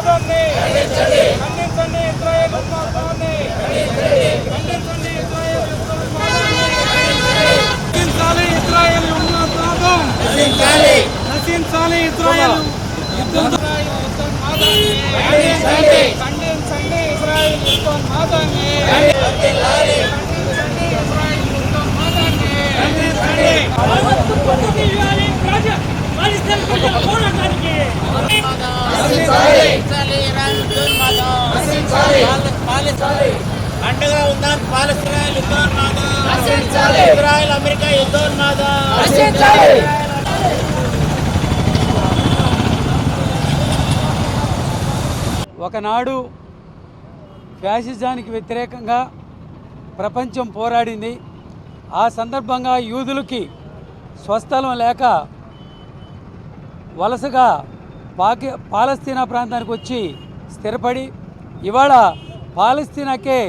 ఉన్మాదాన్ని ఖండించండి. ఇజ్రాయెల్ ఉన్మాదాన్ని ఖండించండి. ఇజ్రాయెల్ నశించాలి. ఇజ్రాయెల్ ఉన్మాదం నశించాలి. ఇజ్రాయెల్ ఉన్మాదాన్ని ఖండించండి. ఇజ్రాయెల్ ఉన్మాదాన్ని అండగా ఉందాం. పాలస్తీనాయల్ యుద్ధోన్మాదం, ఇజ్రాయెల్ అమెరికా యుద్ధోన్మాదం. ఒకనాడు ఫ్యాసిజానికి వ్యతిరేకంగా ప్రపంచం పోరాడింది. ఆ సందర్భంగా యూదులకి స్వస్థలం లేక వలసగా పాలస్తీనా ప్రాంతానికి వచ్చి స్థిరపడి ఇవాళ పాలస్తీనాకే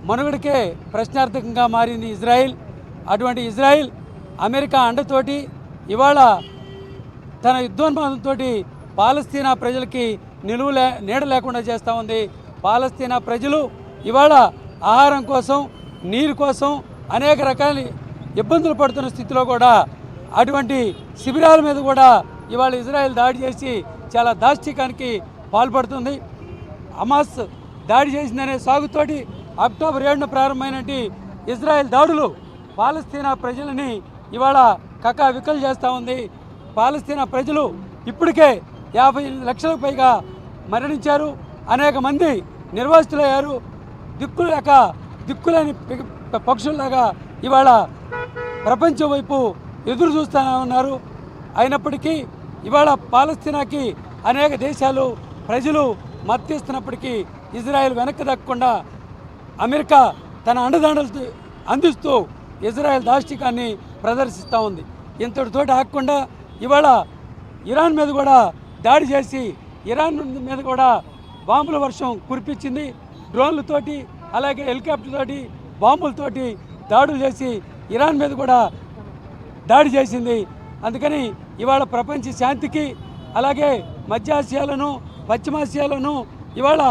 మనుగడకే ప్రశ్నార్థకంగా మారింది ఇజ్రాయిల్. అటువంటి ఇజ్రాయిల్ అమెరికా అండతోటి ఇవాళ తన యుద్ధోన్మాదంతో పాలస్తీనా ప్రజలకి నీడ లేకుండా చేస్తూ ఉంది. పాలస్తీనా ప్రజలు ఇవాళ ఆహారం కోసం, నీరు కోసం అనేక రకాల ఇబ్బందులు పడుతున్న స్థితిలో కూడా అటువంటి శిబిరాల మీద కూడా ఇవాళ ఇజ్రాయెల్ దాడి చేసి చాలా దాష్టికానికి పాల్పడుతుంది. హమాస్ దాడి చేసిందనే సాగుతోటి అక్టోబర్ 7న ప్రారంభమైనటువంటి ఇజ్రాయెల్ దాడులు పాలస్తీనా ప్రజలని ఇవాళ కకావికలు చేస్తూ ఉంది. పాలస్తీనా ప్రజలు ఇప్పటికే 50 లక్షలకు పైగా మరణించారు. అనేక మంది నిర్వాసితులయ్యారు. దిక్కులేని పక్షుల్లాగా ఇవాళ ప్రపంచం వైపు ఎదురు చూస్తూనే ఉన్నారు. అయినప్పటికీ ఇవాళ పాలస్తీనాకి అనేక దేశాలు ప్రజలు మద్దతిస్తున్నప్పటికీ ఇజ్రాయెల్ వెనక్కి దక్కకుండా అమెరికా తన అండదండలు అందిస్తూ ఇజ్రాయెల్ దాష్టికాన్ని ప్రదర్శిస్తూ ఉంది. ఇంతటితోటి ఆగకుండా ఇవాళ ఇరాన్ మీద కూడా దాడి చేసి ఇరాన్ మీద కూడా బాంబుల వర్షం కురిపించింది. డ్రోన్లతోటి అలాగే హెలికాప్టర్ తోటి బాంబులతోటి దాడులు చేసి ఇరాన్ మీద కూడా దాడి చేసింది. అందుకని ఇవాళ ప్రపంచ శాంతికి అలాగే మధ్య ఆసియాలను పశ్చిమాసియాలను ఇవాళ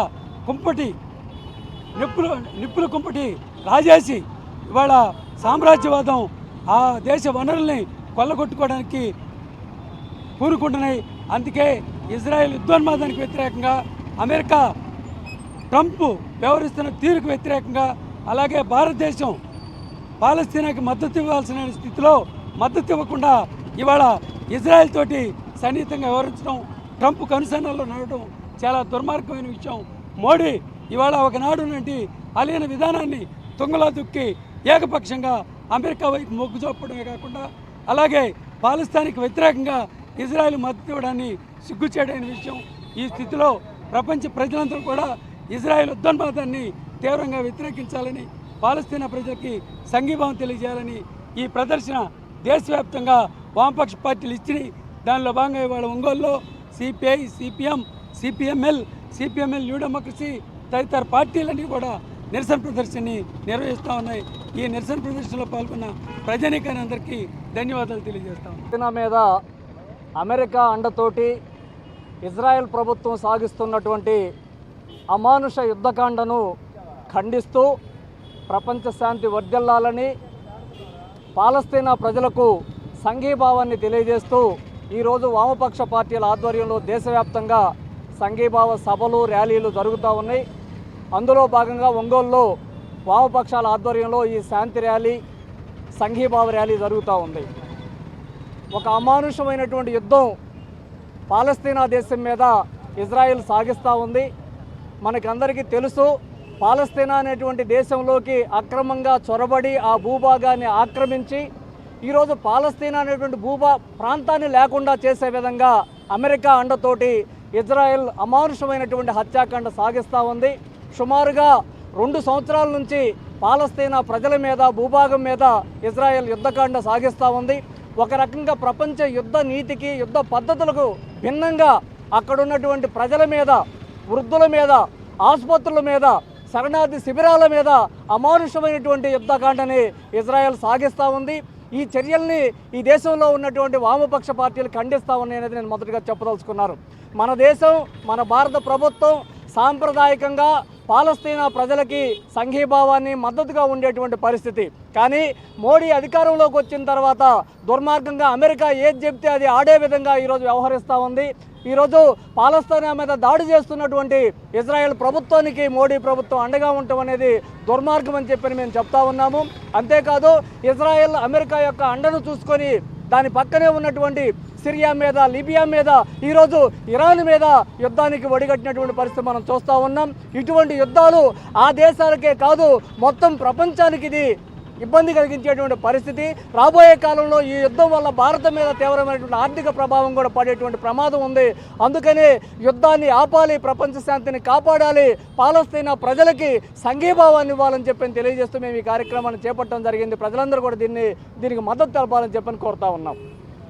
నిప్పుల కుంపటి రాజేసి ఇవాళ సామ్రాజ్యవాదం ఆ దేశ వనరుల్ని కొల్లగొట్టుకోవడానికి పూనుకుంటున్నాయి. అందుకే ఇజ్రాయెల్ యుద్ధోన్మాదానికి వ్యతిరేకంగా అమెరికా ట్రంప్ వ్యవహరిస్తున్న తీరుకు వ్యతిరేకంగా అలాగే భారతదేశం పాలస్తీనాకి మద్దతు ఇవ్వాల్సిన స్థితిలో మద్దతు ఇవ్వకుండా ఇవాళ ఇజ్రాయెల్ తోటి సన్నిహితంగా వ్యవహరించడం, ట్రంప్ కనుసన్నల్లో నడవడం చాలా దుర్మార్గమైన విషయం. మోడీ ఇవాళ ఒకనాడు నుండి అలీన విధానాన్ని తుంగలో దుక్కి ఏకపక్షంగా అమెరికా వైపు మొగ్గు చూపడమే కాకుండా అలాగే పాలస్తీనాకి వ్యతిరేకంగా ఇజ్రాయెల్ మద్దతు ఇవ్వడాన్ని సిగ్గుచేయడైన విషయం. ఈ స్థితిలో ప్రపంచ ప్రజలందరూ కూడా ఇజ్రాయెల్ యుద్ధోన్మాదాన్ని తీవ్రంగా వ్యతిరేకించాలని, పాలస్తీనా ప్రజలకి సంఘీభావం తెలియజేయాలని ఈ ప్రదర్శన దేశవ్యాప్తంగా వామపక్ష పార్టీలు ఇచ్చినాయి. దానిలో భాగంగా ఇవాళ ఒంగోలులో సిపిఐ, సిపిఎంఎల్ న్యూ డెమోక్రసీ తదితర పార్టీలన్నీ కూడా నిరసన ప్రదర్శనని నిర్వహిస్తూ ఉన్నాయి. ఈ నిరసన ప్రదర్శనలో పాల్గొన్న ప్రజానీకాన్ని అందరికీ ధన్యవాదాలు తెలియజేస్తాం. పాలస్తీనా మీద అమెరికా అండతోటి ఇజ్రాయెల్ ప్రభుత్వం సాగిస్తున్నటువంటి అమానుష యుద్ధకాండను ఖండిస్తూ ప్రపంచ శాంతి వర్ధిల్లాలని, పాలస్తీనా ప్రజలకు సంఘీభావాన్ని తెలియజేస్తూ ఈరోజు వామపక్ష పార్టీల ఆధ్వర్యంలో దేశవ్యాప్తంగా సంఘీభావ సభలు, ర్యాలీలు జరుగుతూ ఉన్నాయి. అందులో భాగంగా ఒంగోలులో వామపక్షాల ఆధ్వర్యంలో ఈ శాంతి ర్యాలీ, సంఘీభావ ర్యాలీ జరుగుతూ ఉంది. ఒక అమానుషమైనటువంటి యుద్ధం పాలస్తీనా దేశం మీద ఇజ్రాయెల్ సాగిస్తూ ఉంది. మనకందరికీ తెలుసు, పాలస్తీనా అనేటువంటి దేశంలోకి అక్రమంగా చొరబడి ఆ భూభాగాన్ని ఆక్రమించి ఈరోజు పాలస్తీనా అనేటువంటి ప్రాంతాన్ని లేకుండా చేసే విధంగా అమెరికా అండతోటి ఇజ్రాయెల్ అమానుషమైనటువంటి హత్యాకాండ సాగిస్తూ ఉంది. సుమారుగా 2 సంవత్సరాల నుంచి పాలస్తీనా ప్రజల మీద, భూభాగం మీద ఇజ్రాయెల్ యుద్ధకాండ సాగిస్తూ ఉంది. ఒక రకంగా ప్రపంచ యుద్ధ నీతికి, యుద్ధ పద్ధతులకు భిన్నంగా అక్కడ ఉన్నటువంటి ప్రజల మీద, వృద్ధుల మీద, ఆసుపత్రుల మీద, శరణార్థి శిబిరాల మీద అమానుషమైనటువంటి యుద్ధకాండని ఇజ్రాయెల్ సాగిస్తూ ఉంది. ఈ చర్యల్ని ఈ దేశంలో ఉన్నటువంటి వామపక్ష పార్టీలు ఖండిస్తూ ఉన్నాయి అనేది నేను మొదటగా చెప్పదలుచుకున్నాను. మన దేశం, మన భారత ప్రభుత్వం సాంప్రదాయకంగా పాలస్తీనా ప్రజలకి సంఘీభావాన్ని మద్దతుగా ఉండేటువంటి పరిస్థితి. కానీ మోడీ అధికారంలోకి వచ్చిన తర్వాత దుర్మార్గంగా అమెరికా ఏది చెప్తే అది ఆడే విధంగా ఈరోజు వ్యవహరిస్తూ ఉంది. ఈరోజు పాలస్తీనా మీద దాడి చేస్తున్నటువంటి ఇజ్రాయెల్ ప్రభుత్వానికి మోడీ ప్రభుత్వం అండగా ఉండటం అనేది దుర్మార్గం అని చెప్పి మేము చెప్తా ఉన్నాము. అంతేకాదు ఇజ్రాయెల్ అమెరికా యొక్క అండను చూసుకొని దాని పక్కనే ఉన్నటువంటి సిరియా మీద, లిబియా మీద, ఈరోజు ఇరాన్ మీద యుద్ధానికి ఒడిగట్టినటువంటి పరిస్థితి మనం చూస్తూ ఉన్నాం. ఇటువంటి యుద్ధాలు ఆ దేశాలకే కాదు మొత్తం ప్రపంచానికి ఇది ఇబ్బంది కలిగించేటువంటి పరిస్థితి. రాబోయే కాలంలో ఈ యుద్ధం వల్ల భారతం మీద తీవ్రమైనటువంటి ఆర్థిక ప్రభావం కూడా పడేటువంటి ప్రమాదం ఉంది. అందుకని యుద్ధాన్ని ఆపాలి, ప్రపంచ శాంతిని కాపాడాలి, పాలస్తీనా ప్రజలకి సంఘీభావాన్ని ఇవ్వాలని చెప్పని తెలియజేస్తూ మేము ఈ కార్యక్రమాన్ని చేపట్టడం జరిగింది. ప్రజలందరూ కూడా దీనికి మద్దతు తెలపాలని చెప్పని కోరుతా ఉన్నాం.